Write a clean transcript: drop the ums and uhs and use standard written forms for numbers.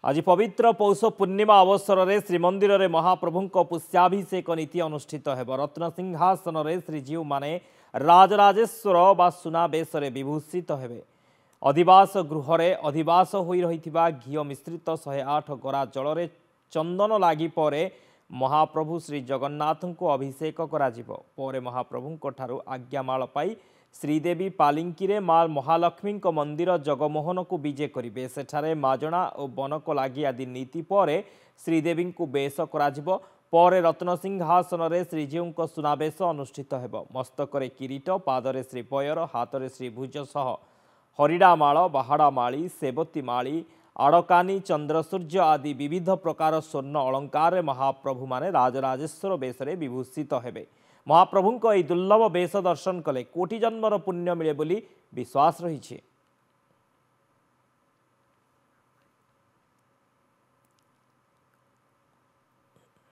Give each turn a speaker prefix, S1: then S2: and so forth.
S1: आज पवित्र पौष पूर्णिमा अवसर में श्रीमंदिर में महाप्रभु पुष्याभिषेक नीति अनुष्ठित हो। रत्नसिंहासन में श्रीजीव माने राजराजेश्वर व सुनाबेश विभूषित हेबे। अधिवास गृह में अधिवास हो रही घी मिश्रित 108 गरा जल में चंदन लगी पर महाप्रभु श्री जगन्नाथ को अभिषेक कर महाप्रभु ठारू आज्ञामाल पाई श्रीदेवी पालिंकी रे मां महालक्ष्मी मंदिर जगमोहन को विजे करेंगे। सेठारे माजणा और बनक लगी आदि नीति पर श्रीदेवी को बेश कर रत्नसिंहासन में श्रीजीव सुनाबेश अनुष्ठित हो। मस्तक किरीट, पादरे श्रीपयर, हाथ में श्रीभुज सह हरिणामाल, बाहाड़ामाली, सेवती माली, आड़कानी, चंद्रसूर्य आदि विविध प्रकार स्वर्ण अलंकार महाप्रभु माने राजराजेश्वर बेश विभूषित हेबे। महाप्रभु दुर्लभ बेश दर्शन कले कोटि जन्मर पुण्य मिले बोली विश्वास रही।